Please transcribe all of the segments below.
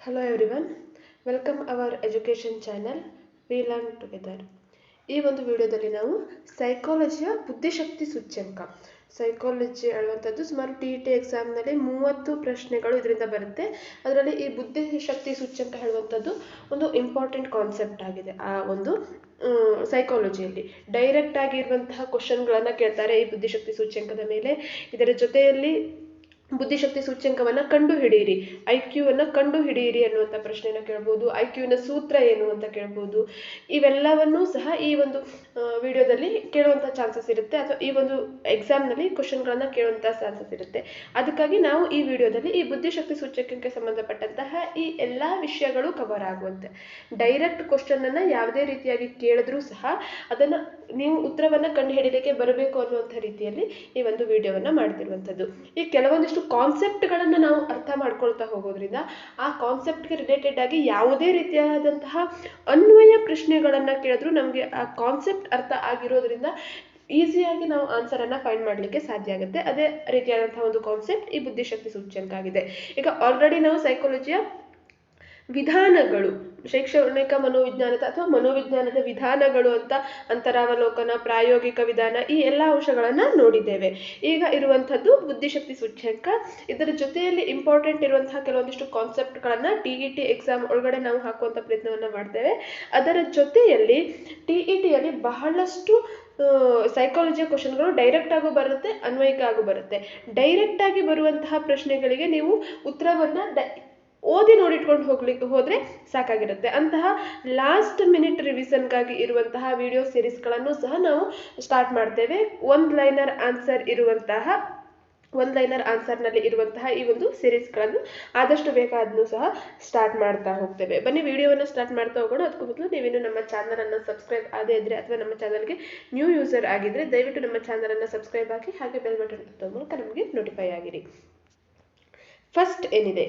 Hello everyone, welcome our education channel We Learn Together. ಈ ಒಂದು ವಿಡಿಯೋದಲ್ಲಿ ನಾವು ಸೈಕಾಲಜಿಯ ಬುದ್ಧಿಶಕ್ತಿ ಸೂಚ್ಯಂಕ ಸೈಕಾಲಜಿ ಹೇಳುವಂಥದ್ದು ಸುಮಾರು TET ಎಕ್ಸಾಮ್ನಲ್ಲಿ 30 ಪ್ರಶ್ನೆಗಳು ಇದರಿಂದ ಬರುತ್ತೆ. ಅದರಲ್ಲಿ ಈ ಬುದ್ಧಿಶಕ್ತಿ ಸೂಚ್ಯಂಕ ಹೇಳುವಂಥದ್ದು ಒಂದು ಇಂಪಾರ್ಟೆಂಟ್ ಕಾನ್ಸೆಪ್ಟ್ ಆಗಿದೆ. ಆ ಒಂದು ಸೈಕಾಲಜಿಯಲ್ಲಿ ಡೈರೆಕ್ಟ್ ಆಗಿರುವಂತಹ ಕ್ವಶನ್ಗಳನ್ನು ಕೇಳ್ತಾರೆ ಈ ಬುದ್ಧಿಶಕ್ತಿ ಸೂಚ್ಯಂಕದ ಮೇಲೆ. ಇದರ ಜೊತೆಯಲ್ಲಿ ಬುದ್ಧಿಶಕ್ತಿ ಸೂಚ್ಯಂಕವನ್ನು ಕಂಡು ಹಿಡಿಯಿರಿ, IQ-ವನ್ನು ಕಂಡು ಹಿಡಿಯಿರಿ ಅನ್ನುವಂಥ ಪ್ರಶ್ನೆಯನ್ನು ಕೇಳ್ಬೋದು. IQ-ನ ಸೂತ್ರ ಏನು ಅಂತ ಕೇಳ್ಬೋದು. ಇವೆಲ್ಲವನ್ನೂ ಸಹ ಈ ಒಂದು ವಿಡಿಯೋದಲ್ಲಿ ಕೇಳುವಂಥ ಚಾನ್ಸಸ್ ಇರುತ್ತೆ, ಅಥವಾ ಈ ಒಂದು ಎಕ್ಸಾಮ್ನಲ್ಲಿ ಕ್ವಶನ್ಗಳನ್ನು ಕೇಳುವಂಥ ಚಾನ್ಸಸ್ ಇರುತ್ತೆ. ಅದಕ್ಕಾಗಿ ನಾವು ಈ ವಿಡಿಯೋದಲ್ಲಿ ಈ ಬುದ್ಧಿಶಕ್ತಿ ಸೂಚ್ಯಂಕಕ್ಕೆ ಸಂಬಂಧಪಟ್ಟಂತಹ ಈ ಎಲ್ಲ ವಿಷಯಗಳು ಕವರ್ ಆಗುವಂತೆ. ಡೈರೆಕ್ಟ್ ಕ್ವಶನನ್ನು ಯಾವುದೇ ರೀತಿಯಾಗಿ ಕೇಳಿದ್ರೂ ಸಹ ಅದನ್ನು ನೀವು ಉತ್ತರವನ್ನು ಕಂಡು ಹಿಡಿಯಲಿಕ್ಕೆ ಬರಬೇಕು ಅನ್ನುವಂಥ ರೀತಿಯಲ್ಲಿ ಈ ಒಂದು ವಿಡಿಯೋವನ್ನು ಮಾಡ್ತಿರುವಂಥದ್ದು. ಈ ಕೆಲವೊಂದಿಷ್ಟು ಕಾನ್ಸೆಪ್ಟ್ಗಳನ್ನು ನಾವು ಅರ್ಥ ಮಾಡ್ಕೊಳ್ತಾ ಹೋಗೋದ್ರಿಂದ ಆ ಕಾನ್ಸೆಪ್ಟ್ಗೆ ರಿಲೇಟೆಡ್ ಆಗಿ ಯಾವುದೇ ರೀತಿಯಾದಂತಹ ಅನ್ವಯ ಪ್ರಶ್ನೆಗಳನ್ನು ಕೇಳಿದ್ರು ನಮಗೆ ಆ ಕಾನ್ಸೆಪ್ಟ್ ಅರ್ಥ ಆಗಿರೋದ್ರಿಂದ ಈಸಿಯಾಗಿ ನಾವು ಆನ್ಸರನ್ನು ಫೈಂಡ್ ಮಾಡಲಿಕ್ಕೆ ಸಾಧ್ಯ ಆಗುತ್ತೆ. ಅದೇ ರೀತಿಯಾದಂತಹ ಒಂದು ಕಾನ್ಸೆಪ್ಟ್ ಈ ಬುದ್ಧಿಶಕ್ತಿ ಸೂಚ್ಯಂಕ ಆಗಿದೆ. ಈಗ ಆಲ್ರೆಡಿ ನಾವು ಸೈಕಾಲಜಿಯ ವಿಧಾನಗಳು, ಶೈಕ್ಷಣಿಕ ಮನೋವಿಜ್ಞಾನದ ಅಥವಾ ಮನೋವಿಜ್ಞಾನದ ವಿಧಾನಗಳು ಅಂತ ಅಂತರಾವಲೋಕನ, ಪ್ರಾಯೋಗಿಕ ವಿಧಾನ, ಈ ಎಲ್ಲ ಅಂಶಗಳನ್ನು ನೋಡಿದ್ದೇವೆ. ಈಗ ಇರುವಂಥದ್ದು ಬುದ್ಧಿಶಕ್ತಿ ಸೂಚ್ಯಂಕ. ಇದರ ಜೊತೆಯಲ್ಲಿ ಇಂಪಾರ್ಟೆಂಟ್ ಇರುವಂತಹ ಕೆಲವೊಂದಿಷ್ಟು ಕಾನ್ಸೆಪ್ಟ್ಗಳನ್ನು TET ಎಕ್ಸಾಮ್ ಒಳಗಡೆ ನಾವು ಹಾಕುವಂಥ ಪ್ರಯತ್ನವನ್ನು ಮಾಡ್ತೇವೆ. ಅದರ ಜೊತೆಯಲ್ಲಿ TETಯಲ್ಲಿ ಬಹಳಷ್ಟು ಸೈಕಾಲಜಿಯ ಕ್ವಶನ್ಗಳು ಡೈರೆಕ್ಟ್ ಆಗು ಬರುತ್ತೆ, ಅನ್ವಯಿಕ ಆಗು ಬರುತ್ತೆ. ಡೈರೆಕ್ಟ್ ಆಗಿ ಬರುವಂತಹ ಪ್ರಶ್ನೆಗಳಿಗೆ ನೀವು ಉತ್ತರವನ್ನು ಓದಿ ನೋಡಿಟ್ಕೊಂಡು ಹೋದರೆ ಸಾಕಾಗಿರುತ್ತೆ. ಅಂತಹ ಲಾಸ್ಟ್ ಮಿನಿಟ್ ರಿವಿಷನ್ಗಾಗಿ ಇರುವಂತಹ ವಿಡಿಯೋ ಸೀರೀಸ್ಗಳನ್ನು ಸಹ ನಾವು ಸ್ಟಾರ್ಟ್ ಮಾಡ್ತೇವೆ. ಒನ್ ಲೈನರ್ ಆನ್ಸರ್ನಲ್ಲಿ ಇರುವಂತಹ ಈ ಒಂದು ಸೀರೀಸ್ಗಳನ್ನು ಆದಷ್ಟು ಬೇಗ ಅದನ್ನು ಸಹ ಸ್ಟಾರ್ಟ್ ಮಾಡ್ತಾ ಹೋಗ್ತೇವೆ. ಬನ್ನಿ ವಿಡಿಯೋವನ್ನು ಸ್ಟಾರ್ಟ್ ಮಾಡ್ತಾ ಹೋಗೋಣ. ಅದಕ್ಕೂ ಮೊದಲು ನೀವೇನು ನಮ್ಮ ಚಾನಲನ್ನು ಸಬ್ಸ್ಕ್ರೈಬ್ ಆಗದೇ ಇದ್ದರೆ ಅಥವಾ ನಮ್ಮ ಚಾನಲ್ಗೆ ನ್ಯೂ ಯೂಸರ್ ಆಗಿದ್ದರೆ ದಯವಿಟ್ಟು ನಮ್ಮ ಚಾನಲನ್ನು ಸಬ್ಸ್ಕ್ರೈಬ್ ಆಗಿ ಹಾಗೆ ಬೆಲ್ ಬಟನ್ ಒತ್ತುವ ಮೂಲಕ ನಮಗೆ ನೋಟಿಫೈ ಆಗಿರಿ. ಫಸ್ಟ್ ಏನಿದೆ,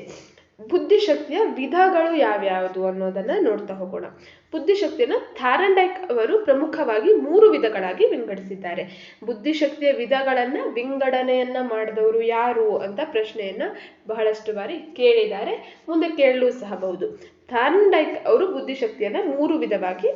ಬುದ್ಧಿಶಕ್ತಿಯ ವಿಧಗಳು ಯಾವ್ಯಾವುದು ಅನ್ನೋದನ್ನು ನೋಡ್ತಾ ಹೋಗೋಣ. ಬುದ್ಧಿಶಕ್ತಿಯನ್ನು ಥಾರಂಡೈಕ್ ಅವರು ಪ್ರಮುಖವಾಗಿ 3 ವಿಧಗಳಾಗಿ ವಿಂಗಡಿಸಿದ್ದಾರೆ. ಬುದ್ಧಿಶಕ್ತಿಯ ವಿಧಗಳನ್ನು ವಿಂಗಡಣೆಯನ್ನ ಮಾಡಿದವರು ಯಾರು ಅಂತ ಪ್ರಶ್ನೆಯನ್ನ ಬಹಳಷ್ಟು ಬಾರಿ ಕೇಳಿದ್ದಾರೆ, ಮುಂದೆ ಕೇಳಲು ಸಹ ಬಹುದು. ಥಾರಂಡೈಕ್ ಅವರು ಬುದ್ಧಿಶಕ್ತಿಯನ್ನ 3 ವಿಧವಾಗಿ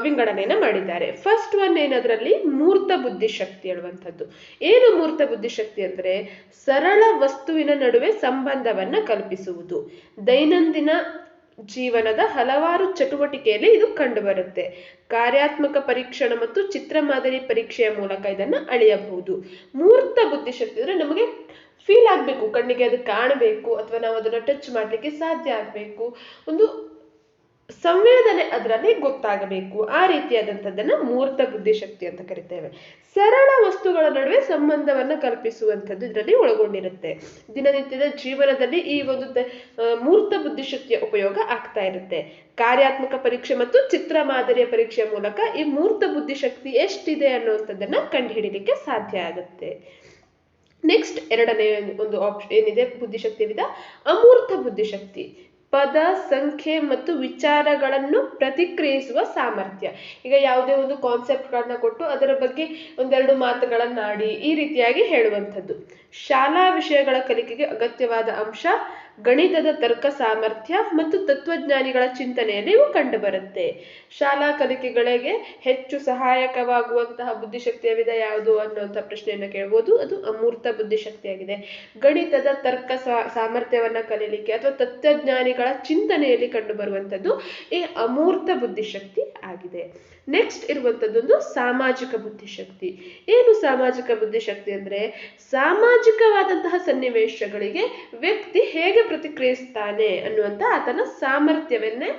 ವಿಂಗಡಣೆಯನ್ನು ಮಾಡಿದ್ದಾರೆ. ಫಸ್ಟ್ ಒನ್ ಏನದರಲ್ಲಿ ಮೂರ್ತ ಬುದ್ಧಿಶಕ್ತಿ ಹೇಳುವಂಥದ್ದು. ಏನು ಮೂರ್ತ ಬುದ್ಧಿಶಕ್ತಿ ಅಂದರೆ ಸರಳ ವಸ್ತುವಿನ ನಡುವೆ ಸಂಬಂಧವನ್ನು ಕಲ್ಪಿಸುವುದು. ದೈನಂದಿನ ಜೀವನದ ಹಲವಾರು ಚಟುವಟಿಕೆಯಲ್ಲಿ ಇದು ಕಂಡುಬರುತ್ತೆ. ಕಾರ್ಯಾತ್ಮಕ ಪರೀಕ್ಷಣ ಮತ್ತು ಚಿತ್ರಮಾದರಿ ಪರೀಕ್ಷೆಯ ಮೂಲಕ ಇದನ್ನು ಅಳೆಯಬಹುದು. ಮೂರ್ತ ಬುದ್ಧಿಶಕ್ತಿ ಅಂದರೆ ನಮಗೆ ಫೀಲ್ ಆಗಬೇಕು, ಕಣ್ಣಿಗೆ ಅದು ಕಾಣಬೇಕು, ಅಥವಾ ನಾವು ಅದನ್ನು ಟಚ್ ಮಾಡಲಿಕ್ಕೆ ಸಾಧ್ಯ ಆಗಬೇಕು, ಒಂದು ಸಂವೇದನೆ ಅದರಲ್ಲಿ ಗೊತ್ತಾಗಬೇಕು. ಆ ರೀತಿಯಾದಂಥದ್ದನ್ನು ಮೂರ್ತ ಬುದ್ಧಿಶಕ್ತಿ ಅಂತ ಕರಿತೇವೆ. ಸರಳ ವಸ್ತುಗಳ ನಡುವೆ ಸಂಬಂಧವನ್ನು ಕಲ್ಪಿಸುವಂಥದ್ದು ಇದರಲ್ಲಿ ಒಳಗೊಂಡಿರುತ್ತೆ. ದಿನನಿತ್ಯದ ಜೀವನದಲ್ಲಿ ಈ ಒಂದು ಮೂರ್ತ ಬುದ್ಧಿಶಕ್ತಿಯ ಉಪಯೋಗ ಆಗ್ತಾ ಇರುತ್ತೆ. ಕಾರ್ಯಾತ್ಮಕ ಪರೀಕ್ಷೆ ಮತ್ತು ಚಿತ್ರ ಮಾದರಿಯ ಪರೀಕ್ಷೆಯ ಮೂಲಕ ಈ ಮೂರ್ತ ಬುದ್ಧಿಶಕ್ತಿ ಎಷ್ಟಿದೆ ಅನ್ನುವಂಥದ್ದನ್ನ ಕಂಡುಹಿಡಿಯಲಿಕ್ಕೆ ಸಾಧ್ಯ ಆಗುತ್ತೆ. ನೆಕ್ಸ್ಟ್ ಎರಡನೇ ಒಂದು ಆಪ್ಷನ್ ಏನಿದೆ ಬುದ್ಧಿಶಕ್ತಿ ವಿಧ, ಅಮೂರ್ತ ಬುದ್ಧಿಶಕ್ತಿ. ಪದ, ಸಂಖ್ಯೆ ಮತ್ತು ವಿಚಾರಗಳನ್ನು ಪ್ರತಿಕ್ರಿಯಿಸುವ ಸಾಮರ್ಥ್ಯ. ಈಗ ಯಾವುದೇ ಒಂದು ಕಾನ್ಸೆಪ್ಟ್ಗಳನ್ನ ಕೊಟ್ಟು ಅದರ ಬಗ್ಗೆ ಒಂದೆರಡು ಮಾತುಗಳನ್ನಾಡಿ ಈ ರೀತಿಯಾಗಿ ಹೇಳುವಂಥದ್ದು. ಶಾಲಾ ವಿಷಯಗಳ ಕಲಿಕೆಗೆ ಅಗತ್ಯವಾದ ಅಂಶ ಗಣಿತದ ತರ್ಕ ಸಾಮರ್ಥ್ಯ ಮತ್ತು ತತ್ವಜ್ಞಾನಿಗಳ ಚಿಂತನೆಯಲ್ಲಿ ಇವು ಕಂಡುಬರುತ್ತೆ. ಶಾಲಾ ಕಲಿಕೆಗಳಿಗೆ ಹೆಚ್ಚು ಸಹಾಯಕವಾಗುವಂತಹ ಬುದ್ಧಿಶಕ್ತಿಯ ವಿಧ ಯಾವುದು ಅನ್ನುವಂಥ ಪ್ರಶ್ನೆಯನ್ನು ಕೇಳ್ಬೋದು. ಅದು ಅಮೂರ್ತ ಬುದ್ಧಿಶಕ್ತಿಯಾಗಿದೆ. ಗಣಿತದ ತರ್ಕ ಸಾಮರ್ಥ್ಯವನ್ನ ಕಲೀಲಿಕ್ಕೆ ಅಥವಾ ತತ್ವಜ್ಞಾನಿಗಳ ಚಿಂತನೆಯಲ್ಲಿ ಕಂಡುಬರುವಂಥದ್ದು ಈ ಅಮೂರ್ತ ಬುದ್ಧಿಶಕ್ತಿ ಆಗಿದೆ. ನೆಕ್ಸ್ಟ್ ಇರುವಂಥದ್ದೊಂದು ಸಾಮಾಜಿಕ ಬುದ್ಧಿಶಕ್ತಿ. ಏನು ಸಾಮಾಜಿಕ ಬುದ್ಧಿಶಕ್ತಿ ಅಂದರೆ ಸಾಮಾಜಿಕವಾದಂತಹ ಸನ್ನಿವೇಶಗಳಿಗೆ ವ್ಯಕ್ತಿ ಹೇಗೆ ಪ್ರತಿಕ್ರಿಯಿಸ್ತಾನೆ ಅನ್ನುವಂಥ ಆತನ ಸಾಮರ್ಥ್ಯವನ್ನೇ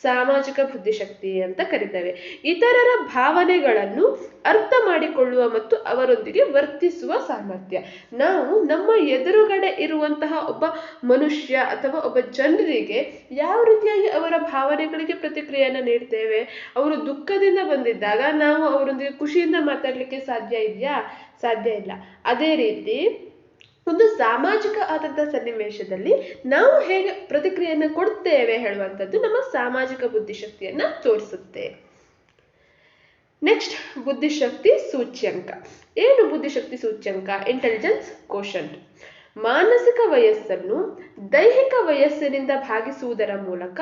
ಸಾಮಾಜಿಕ ಬುದ್ಧಿಶಕ್ತಿ ಅಂತ ಕರೀತೇವೆ. ಇತರರ ಭಾವನೆಗಳನ್ನು ಅರ್ಥ ಮಾಡಿಕೊಳ್ಳುವ ಮತ್ತು ಅವರೊಂದಿಗೆ ವರ್ತಿಸುವ ಸಾಮರ್ಥ್ಯ. ನಾವು ನಮ್ಮ ಎದುರುಗಡೆ ಇರುವಂತಹ ಒಬ್ಬ ಮನುಷ್ಯ ಅಥವಾ ಒಬ್ಬ ಜನರಿಗೆ ಯಾವ ರೀತಿಯಾಗಿ ಅವರ ಭಾವನೆಗಳಿಗೆ ಪ್ರತಿಕ್ರಿಯೆಯನ್ನು ನೀಡ್ತೇವೆ. ಅವರು ದುಃಖದಿಂದ ಬಂದಿದ್ದಾಗ ನಾವು ಅವರೊಂದಿಗೆ ಖುಷಿಯಿಂದ ಮಾತಾಡಲಿಕ್ಕೆ ಸಾಧ್ಯ ಇದೆಯಾ? ಸಾಧ್ಯ ಇಲ್ಲ. ಅದೇ ರೀತಿ ಒಂದು ಸಾಮಾಜಿಕ ಆದಂತಹ ಸನ್ನಿವೇಶದಲ್ಲಿ ನಾವು ಹೇಗೆ ಪ್ರತಿಕ್ರಿಯೆಯನ್ನು ಕೊಡ್ತೇವೆ ಹೇಳುವಂಥದ್ದು ನಮ್ಮ ಸಾಮಾಜಿಕ ಬುದ್ಧಿಶಕ್ತಿಯನ್ನ ತೋರಿಸುತ್ತೆ. ನೆಕ್ಸ್ಟ್ ಬುದ್ಧಿಶಕ್ತಿ ಸೂಚ್ಯಂಕ. ಏನು ಬುದ್ಧಿಶಕ್ತಿ ಸೂಚ್ಯಂಕ? Intelligence quotient. ಮಾನಸಿಕ ವಯಸ್ಸನ್ನು ದೈಹಿಕ ವಯಸ್ಸಿನಿಂದ ಭಾಗಿಸುವುದರ ಮೂಲಕ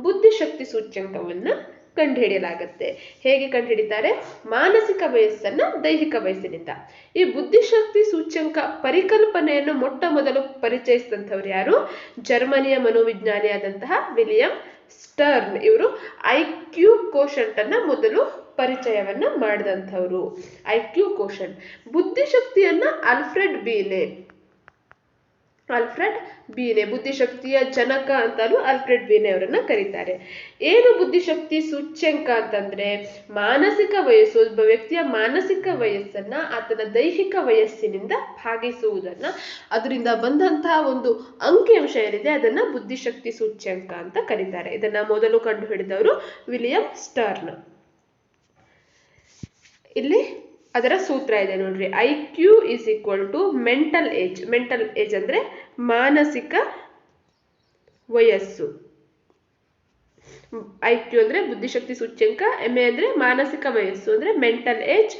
ಬುದ್ಧಿಶಕ್ತಿ ಸೂಚ್ಯಂಕವನ್ನು ಕಂಡುಹಿಡಿಯಲಾಗುತ್ತೆ. ಹೇಗೆ ಕಂಡುಹಿಡಿತಾರೆ? ಮಾನಸಿಕ ವಯಸ್ಸನ್ನ ದೈಹಿಕ ವಯಸ್ಸಿನಿಂದ. ಈ ಬುದ್ಧಿಶಕ್ತಿ ಸೂಚ್ಯಂಕ ಪರಿಕಲ್ಪನೆಯನ್ನು ಮೊಟ್ಟ ಮೊದಲು ಪರಿಚಯಿಸಿದಂಥವ್ರು ಯಾರು? ಜರ್ಮನಿಯ ಮನೋವಿಜ್ಞಾನಿಯಾದಂತಹ ವಿಲಿಯಂ ಸ್ಟರ್ನ್. ಇವರು IQ ಕೋಶಂಟ್ ಅನ್ನ ಮೊದಲು ಪರಿಚಯವನ್ನ ಮಾಡಿದಂಥವ್ರು. IQ quotient. ಬುದ್ಧಿಶಕ್ತಿಯನ್ನ ಆಲ್ಫ್ರೆಡ್ ಬೀನೆ ಬುದ್ಧಿಶಕ್ತಿಯ ಜನಕ ಅಂತಾನು ಆಲ್ಫ್ರೆಡ್ ಬೀನೆ ಅವರನ್ನ ಕರೀತಾರೆ. ಏನು ಬುದ್ಧಿಶಕ್ತಿ ಸೂಚ್ಯಂಕ ಅಂತಂದ್ರೆ, ಮಾನಸಿಕ ವಯಸ್ಸು, ಒಬ್ಬ ವ್ಯಕ್ತಿಯ ಮಾನಸಿಕ ವಯಸ್ಸನ್ನ ಆತನ ದೈಹಿಕ ವಯಸ್ಸಿನಿಂದ ಭಾಗಿಸುವುದನ್ನ, ಅದರಿಂದ ಬಂದಂತಹ ಒಂದು ಅಂಕಿಅಂಶ ಏನಿದೆ ಅದನ್ನ ಬುದ್ಧಿಶಕ್ತಿ ಸೂಚ್ಯಂಕ ಅಂತ ಕರೀತಾರೆ. ಇದನ್ನ ಮೊದಲು ಕಂಡು ಹಿಡಿದವರು ವಿಲಿಯಂ ಸ್ಟರ್ನ್. ಇಲ್ಲಿ ಅದರ ಸೂತ್ರ ಇದೆ ನೋಡ್ರಿ. IQ is equal to mental age ಅಂದ್ರೆ ಮಾನಸಿಕ ವಯಸ್ಸು. IQ ಅಂದ್ರೆ ಬುದ್ಧಿಶಕ್ತಿ ಸೂಚ್ಯಂಕ, MA ಅಂದ್ರೆ ಮಾನಸಿಕ ವಯಸ್ಸು ಅಂದ್ರೆ ಮೆಂಟಲ್ ಏಜ್.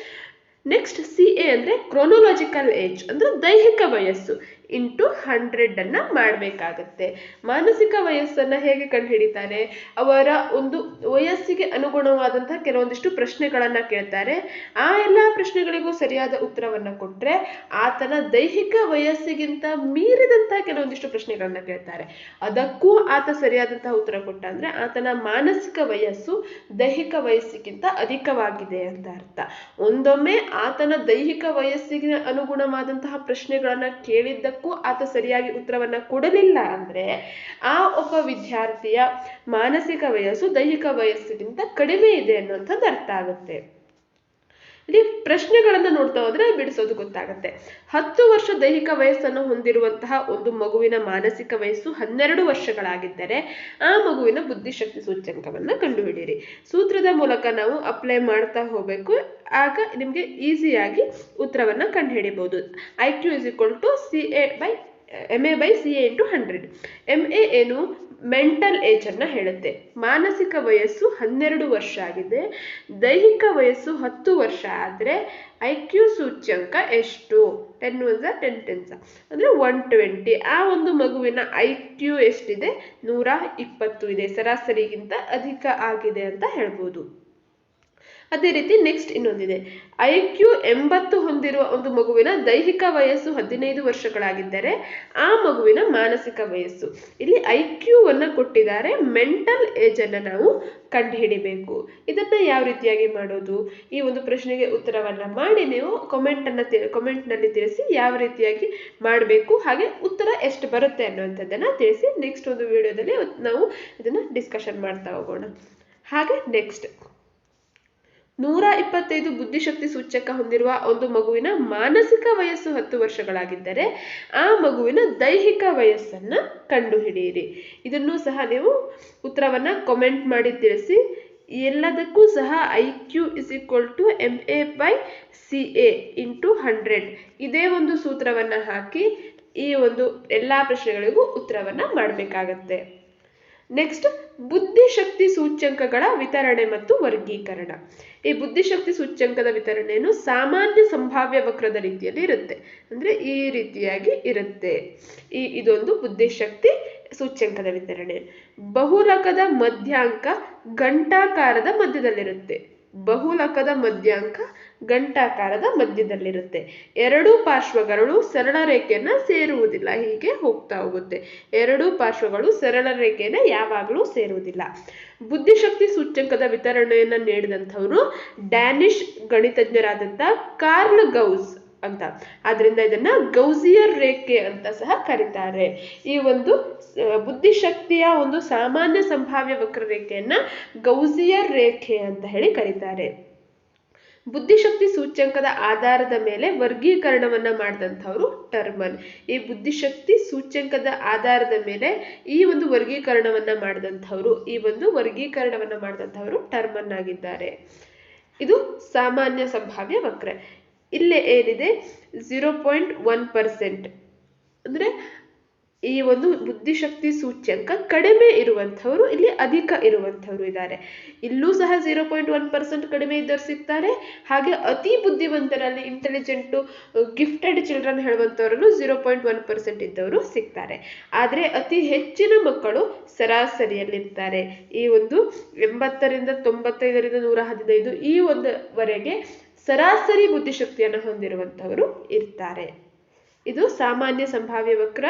ನೆಕ್ಸ್ಟ್ CA ಅಂದ್ರೆ ಕ್ರೋನೋಲಾಜಿಕಲ್ ಏಜ್ ಅಂದ್ರೆ ದೈಹಿಕ ವಯಸ್ಸು ಇಂಟು 100 ಅನ್ನ ಮಾಡಬೇಕಾಗತ್ತೆ. ಮಾನಸಿಕ ವಯಸ್ಸನ್ನ ಹೇಗೆ ಕಂಡುಹಿಡಿತಾರೆ? ಅವರ ಒಂದು ವಯಸ್ಸಿಗೆ ಅನುಗುಣವಾದಂತಹ ಕೆಲವೊಂದಿಷ್ಟು ಪ್ರಶ್ನೆಗಳನ್ನ ಕೇಳ್ತಾರೆ. ಆ ಎಲ್ಲಾ ಪ್ರಶ್ನೆಗಳಿಗೂ ಸರಿಯಾದ ಉತ್ತರವನ್ನ ಕೊಟ್ರೆ ಆತನ ದೈಹಿಕ ವಯಸ್ಸಿಗಿಂತ ಮೀರಿದಂತಹ ಕೆಲವೊಂದಿಷ್ಟು ಪ್ರಶ್ನೆಗಳನ್ನ ಕೇಳ್ತಾರೆ. ಅದಕ್ಕೂ ಆತ ಸರಿಯಾದಂತಹ ಉತ್ತರ ಕೊಟ್ಟ ಅಂದ್ರೆ ಆತನ ಮಾನಸಿಕ ವಯಸ್ಸು ದೈಹಿಕ ವಯಸ್ಸಿಗಿಂತ ಅಧಿಕವಾಗಿದೆ ಅಂತ ಅರ್ಥ. ಒಂದೊಮ್ಮೆ ಆತನ ದೈಹಿಕ ವಯಸ್ಸಿಗೆ ಅನುಗುಣವಾದಂತಹ ಪ್ರಶ್ನೆಗಳನ್ನ ಕೇಳಿದ್ದಕ್ಕೂ ಆತ ಸರಿಯಾಗಿ ಉತ್ತರವನ್ನ ಕೊಡಲಿಲ್ಲ ಅಂದ್ರೆ ಆ ಒಬ್ಬ ವಿದ್ಯಾರ್ಥಿಯ ಮಾನಸಿಕ ವಯಸ್ಸು ದೈಹಿಕ ವಯಸ್ಸಿಗಿಂತ ಕಡಿಮೆ ಇದೆ ಅನ್ನುವಂಥದ್ದು ಅರ್ಥ ಆಗುತ್ತೆ. ಇಲ್ಲಿ ಪ್ರಶ್ನೆಗಳನ್ನ ನೋಡ್ತಾ ಹೋದ್ರೆ ಬಿಡಿಸೋದು ಗೊತ್ತಾಗುತ್ತೆ. 10 ವರ್ಷ ದೈಹಿಕ ವಯಸ್ಸನ್ನು ಹೊಂದಿರುವಂತಹ ಒಂದು ಮಗುವಿನ ಮಾನಸಿಕ ವಯಸ್ಸು 12 ವರ್ಷಗಳಾಗಿದ್ದರೆ ಆ ಮಗುವಿನ ಬುದ್ಧಿಶಕ್ತಿ ಸೂಚ್ಯಂಕವನ್ನ ಕಂಡುಹಿಡಿಯಿರಿ. ಸೂತ್ರದ ಮೂಲಕ ನಾವು ಅಪ್ಲೈ ಮಾಡ್ತಾ ಹೋಗ್ಬೇಕು. ಆಗ ನಿಮ್ಗೆ ಈಸಿಯಾಗಿ ಉತ್ತರವನ್ನ ಕಂಡುಹಿಡಿಬಹುದು. IQ is equal to MA by CA into 100. MA ಏನು? ಮೆಂಟಲ್ ಏಜ್ ಅನ್ನ ಹೇಳುತ್ತೆ. ಮಾನಸಿಕ ವಯಸ್ಸು 12 ವರ್ಷ ಆಗಿದೆ, ದೈಹಿಕ ವಯಸ್ಸು 10 ವರ್ಷ ಆದ್ರೆ IQ ಸೂಚ್ಯಂಕ ಎಷ್ಟು? 10 1s 10 10s ಅಂದ್ರೆ 120. ಆ ಒಂದು ಮಗುವಿನ IQ ಎಷ್ಟಿದೆ? 120 ಇದೆ, ಸರಾಸರಿಗಿಂತ ಅಧಿಕ ಆಗಿದೆ ಅಂತ ಹೇಳ್ಬೋದು. ಅದೇ ರೀತಿ ನೆಕ್ಸ್ಟ್ ಇನ್ನೊಂದಿದೆ. IQ 80 ಹೊಂದಿರುವ ಒಂದು ಮಗುವಿನ ದೈಹಿಕ ವಯಸ್ಸು 15 ವರ್ಷಗಳಾಗಿದ್ದರೆ ಆ ಮಗುವಿನ ಮಾನಸಿಕ ವಯಸ್ಸು. ಇಲ್ಲಿ IQ ಅನ್ನ ಕೊಟ್ಟಿದ್ದಾರೆ, ಮೆಂಟಲ್ ಏಜ್ ಅನ್ನ ನಾವು ಕಂಡುಹಿಡಿಬೇಕು. ಇದನ್ನ ಯಾವ ರೀತಿಯಾಗಿ ಮಾಡೋದು? ಈ ಒಂದು ಪ್ರಶ್ನೆಗೆ ಉತ್ತರವನ್ನ ಮಾಡಿ ನೀವು ಕಮೆಂಟ್ ನಲ್ಲಿ ತಿಳಿಸಿ ಯಾವ ರೀತಿಯಾಗಿ ಮಾಡಬೇಕು, ಹಾಗೆ ಉತ್ತರ ಎಷ್ಟು ಬರುತ್ತೆ ಅನ್ನುವಂಥದ್ದನ್ನ ತಿಳಿಸಿ. ನೆಕ್ಸ್ಟ್ ಒಂದು ವಿಡಿಯೋದಲ್ಲಿ ನಾವು ಇದನ್ನ ಡಿಸ್ಕಷನ್ ಮಾಡ್ತಾ ಹೋಗೋಣ. ಹಾಗೆ ನೆಕ್ಸ್ಟ್ 125 ಬುದ್ಧಿಶಕ್ತಿ ಸೂಚ್ಯಂಕ ಹೊಂದಿರುವ ಒಂದು ಮಗುವಿನ ಮಾನಸಿಕ ವಯಸ್ಸು 10 ವರ್ಷಗಳಾಗಿದ್ದರೆ ಆ ಮಗುವಿನ ದೈಹಿಕ ವಯಸ್ಸನ್ನ ಕಂಡುಹಿಡಿಯಿರಿ. ಇದನ್ನು ಸಹ ನೀವು ಉತ್ತರವನ್ನ ಕಾಮೆಂಟ್ ಮಾಡಿ ತಿಳಿಸಿ. ಎಲ್ಲದಕ್ಕೂ ಸಹ IQ is equal to MA by CA into 100 ಇದೇ ಒಂದು ಸೂತ್ರವನ್ನ ಹಾಕಿ ಈ ಒಂದು ಎಲ್ಲಾ ಪ್ರಶ್ನೆಗಳಿಗೂ ಉತ್ತರವನ್ನ ಮಾಡಬೇಕಾಗತ್ತೆ. ನೆಕ್ಸ್ಟ್ ಬುದ್ಧಿಶಕ್ತಿ ಸೂಚ್ಯಂಕಗಳ ವಿತರಣೆ ಮತ್ತು ವರ್ಗೀಕರಣ. ಈ ಬುದ್ಧಿಶಕ್ತಿ ಸೂಚ್ಯಂಕದ ವಿತರಣೆಯನ್ನು ಸಾಮಾನ್ಯ ಸಂಭಾವ್ಯ ವಕ್ರದ ರೀತಿಯಲ್ಲಿ ಇರುತ್ತೆ. ಅಂದ್ರೆ ಈ ರೀತಿಯಾಗಿ ಇರುತ್ತೆ. ಇದೊಂದು ಬುದ್ಧಿಶಕ್ತಿ ಸೂಚ್ಯಂಕದ ವಿತರಣೆ. ಬಹುಲಕದ ಮಧ್ಯಾಂಕ ಗಂಟಾಕಾರದ ಮಧ್ಯದಲ್ಲಿರುತ್ತೆ. ಬಹುಲಕದ ಮಧ್ಯಾಂಕ ಗಂಟಾಕಾರದ ಮಧ್ಯದಲ್ಲಿರುತ್ತೆ. ಎರಡೂ ಪಾರ್ಶ್ವಗಳು ಸರಳ ರೇಖೆಯನ್ನ ಸೇರುವುದಿಲ್ಲ, ಹೀಗೆ ಹೋಗ್ತಾ ಹೋಗುತ್ತೆ. ಎರಡೂ ಪಾರ್ಶ್ವಗಳು ಸರಳ ರೇಖೆಯನ್ನ ಯಾವಾಗಲೂ ಸೇರುವುದಿಲ್ಲ. ಬುದ್ಧಿಶಕ್ತಿ ಸೂಚ್ಯಂಕದ ವಿತರಣೆಯನ್ನ ನೀಡಿದಂಥವರು ಡ್ಯಾನಿಶ್ ಗಣಿತಜ್ಞರಾದಂಥ ಕಾರ್ಲ್ ಗೌಸ್ ಅಂತ. ಆದ್ರಿಂದ ಇದನ್ನ ಗೌಸಿಯರ್ ರೇಖೆ ಅಂತ ಸಹ ಕರೀತಾರೆ. ಈ ಒಂದು ಬುದ್ಧಿಶಕ್ತಿಯ ಒಂದು ಸಾಮಾನ್ಯ ಸಂಭಾವ್ಯ ವಕ್ರರೇಖೆಯನ್ನ ಗೌಸಿಯರ್ ರೇಖೆ ಅಂತ ಹೇಳಿ ಕರೀತಾರೆ. ಬುದ್ಧಿಶಕ್ತಿ ಸೂಚ್ಯಂಕದ ಆಧಾರದ ಮೇಲೆ ವರ್ಗೀಕರಣವನ್ನ ಮಾಡಿದಂಥವ್ರು ಟರ್ಮನ್. ಈ ಬುದ್ಧಿಶಕ್ತಿ ಸೂಚ್ಯಂಕದ ಆಧಾರದ ಮೇಲೆ ಈ ಒಂದು ವರ್ಗೀಕರಣವನ್ನ ಮಾಡಿದಂಥವರು ಟರ್ಮನ್ ಆಗಿದ್ದಾರೆ. ಇದು ಸಾಮಾನ್ಯ ಸಂಭಾವ್ಯ ವಕ್ರ. ಇಲ್ಲೇ ಏನಿದೆ 0.1% ಅಂದ್ರೆ ಈ ಒಂದು ಬುದ್ಧಿಶಕ್ತಿ ಸೂಚ್ಯಂಕ ಕಡಿಮೆ ಇರುವಂಥವರು ಇಲ್ಲಿ ಅಧಿಕ ಇರುವಂಥವರು ಇದ್ದಾರೆ. ಇಲ್ಲೂ ಸಹ 0.1% ಕಡಿಮೆ ಇದ್ದವರು ಸಿಗ್ತಾರೆ. ಹಾಗೆ ಅತಿ ಬುದ್ಧಿವಂತರಲ್ಲಿ ಇಂಟೆಲಿಜೆಂಟು ಗಿಫ್ಟೆಡ್ ಚಿಲ್ಡ್ರನ್ ಹೇಳುವಂಥವರಲ್ಲೂ 0.1% ಇದ್ದವರು ಸಿಗ್ತಾರೆ. ಆದರೆ ಅತಿ ಹೆಚ್ಚಿನ ಮಕ್ಕಳು ಸರಾಸರಿಯಲ್ಲಿರ್ತಾರೆ. ಈ ಒಂದು 80ರಿಂದ 95ರಿಂದ 115 ಈ ಒಂದವರೆಗೆ ಸರಾಸರಿ ಬುದ್ಧಿಶಕ್ತಿಯನ್ನು ಹೊಂದಿರುವಂಥವರು ಇರ್ತಾರೆ. ಇದು ಸಾಮಾನ್ಯ ಸಂಭಾವ್ಯ ವಕ್ರ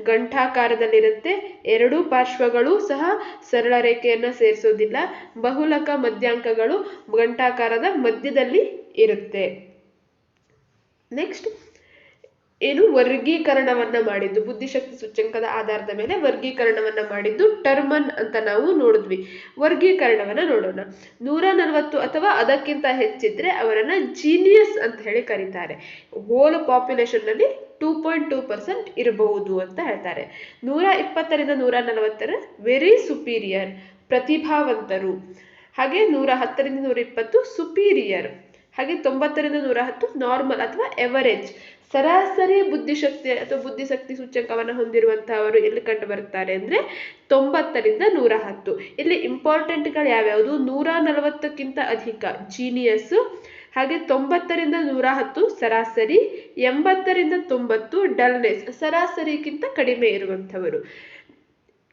ಗಂಟಾಕಾರದಲ್ಲಿರುತ್ತೆ. ಎರಡೂ ಪಾರ್ಶ್ವಗಳು ಸಹ ಸರಳ ರೇಖೆಯನ್ನು ಸೇರಿಸೋದಿಲ್ಲ. ಬಹುಲಕ ಮಧ್ಯಾಂಕಗಳು ಗಂಟಾಕಾರದ ಮಧ್ಯದಲ್ಲಿ ಇರುತ್ತೆ. ನೆಕ್ಸ್ಟ್ ಏನು ವರ್ಗೀಕರಣವನ್ನ ಮಾಡಿದ್ದು, ಬುದ್ಧಿಶಕ್ತಿ ಸೂಚ್ಯಂಕದ ಆಧಾರದ ಮೇಲೆ ವರ್ಗೀಕರಣವನ್ನ ಮಾಡಿದ್ದು ಟರ್ಮನ್ ಅಂತ ನಾವು ನೋಡಿದ್ವಿ. ವರ್ಗೀಕರಣವನ್ನ ನೋಡೋಣ. 140 ಅಥವಾ ಅದಕ್ಕಿಂತ ಹೆಚ್ಚಿದ್ರೆ ಅವರನ್ನ ಜೀನಿಯಸ್ ಅಂತ ಹೇಳಿ ಕರೀತಾರೆ. ಹೋಲ್ ಪಾಪ್ಯುಲೇಷನ್ ನಲ್ಲಿ 2.2% ಇರಬಹುದು ಅಂತ ಹೇಳ್ತಾರೆ. 120ರಿಂದ 140 ವೆರಿ ಸುಪೀರಿಯರ್ ಪ್ರತಿಭಾವಂತರು. ಹಾಗೆ 110ರಿಂದ 120 ಸುಪೀರಿಯರ್. ಹಾಗೆ 90ರಿಂದ 110 ನಾರ್ಮಲ್ ಅಥವಾ ಎವರೇಜ್ ಸರಾಸರಿ ಬುದ್ಧಿಶಕ್ತಿ ಅಥವಾ ಬುದ್ಧಿಶಕ್ತಿ ಸೂಚ್ಯಂಕವನ್ನು ಹೊಂದಿರುವಂತಹವರು ಎಲ್ಲಿ ಕಂಡು ಬರುತ್ತಾರೆ ಅಂದ್ರೆ 90ರಿಂದ 110. ಇಲ್ಲಿ ಇಂಪಾರ್ಟೆಂಟ್ಗಳು ಯಾವ್ಯಾವುದು, 140ಕ್ಕಿಂತ ಅಧಿಕ ಜೀನಿಯಸ್, ಹಾಗೆ 90ರಿಂದ 110 ಸರಾಸರಿ, 80ರಿಂದ 90 ಡಲ್ನೆಸ್ ಸರಾಸರಿಗಿಂತ ಕಡಿಮೆ ಇರುವಂಥವರು,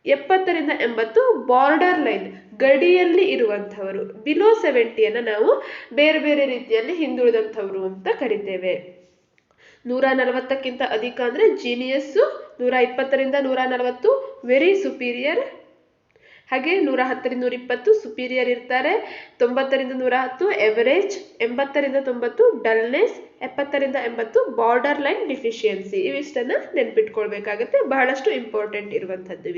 70ರಿಂದ 80 ಬಾರ್ಡರ್ ಲೈನ್ ಗಡಿಯಲ್ಲಿ ಇರುವಂಥವರು, ಬಿಲೋ 70ಯನ್ನು ನಾವು ಬೇರೆ ಬೇರೆ ರೀತಿಯಲ್ಲಿ ಹಿಂದುಳಿದಂಥವರು ಅಂತ ಕರಿತೇವೆ. 140ಕ್ಕಿಂತ ಅಧಿಕ ಅಂದ್ರೆ ಜೀನಿಯಸ್ಸು, 120ರಿಂದ 140 ವೆರಿ ಸುಪೀರಿಯರ್, ಹಾಗೆ 110ರಿಂದ 120 ಸುಪೀರಿಯರ್ ಇರ್ತಾರೆ, 90ರಿಂದ 110 ಎವರೇಜ್, 80ರಿಂದ 90 ಡಲ್ನೆಸ್, 70ರಿಂದ 80 ಬಾರ್ಡರ್ ಲೈನ್ ಡಿಫಿಷಿಯನ್ಸಿ. ಇವಿಷ್ಟನ್ನ ನೆನ್ಪಿಟ್ಕೊಳ್ಬೇಕಾಗತ್ತೆ. ಬಹಳಷ್ಟು ಇಂಪಾರ್ಟೆಂಟ್ ಇರುವಂಥದ್ದು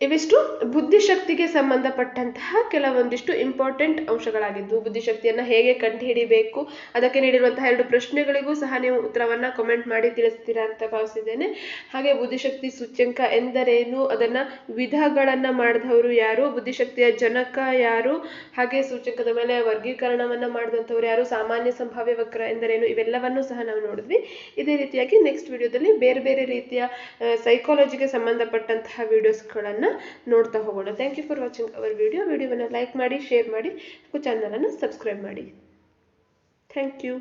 ಇವಿಷ್ಟು ಬುದ್ಧಿಶಕ್ತಿಗೆ ಸಂಬಂಧಪಟ್ಟಂತಹ ಕೆಲವೊಂದಿಷ್ಟು ಇಂಪಾರ್ಟೆಂಟ್ ಅಂಶಗಳಾಗಿದ್ದು, ಬುದ್ಧಿಶಕ್ತಿಯನ್ನು ಹೇಗೆ ಕಂಡುಹಿಡಿಬೇಕು, ಅದಕ್ಕೆ ನೀಡಿರುವಂತಹ 2 ಪ್ರಶ್ನೆಗಳಿಗೂ ಸಹ ನೀವು ಉತ್ತರವನ್ನ ಕಮೆಂಟ್ ಮಾಡಿ ತಿಳಿಸ್ತೀರಾ ಅಂತ ಭಾವಿಸಿದ್ದೇನೆ. ಹಾಗೆ ಬುದ್ಧಿಶಕ್ತಿ ಸೂಚ್ಯಂಕ ಎಂದರೇನು, ಅದನ್ನ ವಿಧಗಳನ್ನ ಮಾಡಿದವರು ಯಾರು, ಬುದ್ಧಿಶಕ್ತಿಯ ಜನಕ ಯಾರು, ಹಾಗೆ ಸೂಚ್ಯಂಕದ ಮೇಲೆ ವರ್ಗೀಕರಣವನ್ನ ಮಾಡಿದಂಥವ್ರು ಯಾರು, ಸಾಮಾನ್ಯ ಸಂಭಾವ್ಯ ವಕ್ರ ಎಂದರೇನು, ಇವೆಲ್ಲವನ್ನೂ ಸಹ ನಾವು ನೋಡಿದ್ವಿ. ಇದೇ ರೀತಿಯಾಗಿ ನೆಕ್ಸ್ಟ್ ವಿಡಿಯೋದಲ್ಲಿ ಬೇರೆ ಬೇರೆ ರೀತಿಯ ಸೈಕಾಲಜಿಗೆ ಸಂಬಂಧಪಟ್ಟಂತಹ ವಿಡಿಯೋಸ್ಗಳನ್ನ ನೋಡ್ತಾ ಹೋಗೋಣ. Thank you for watching our ವಿಡಿಯೋವನ್ನು ಲೈಕ್ ಮಾಡಿ, ಶೇರ್ ಮಾಡಿ, ಚಾನಲ್ ಅನ್ನು ಸಬ್ಸ್ಕ್ರೈಬ್ ಮಾಡಿ. Thank you.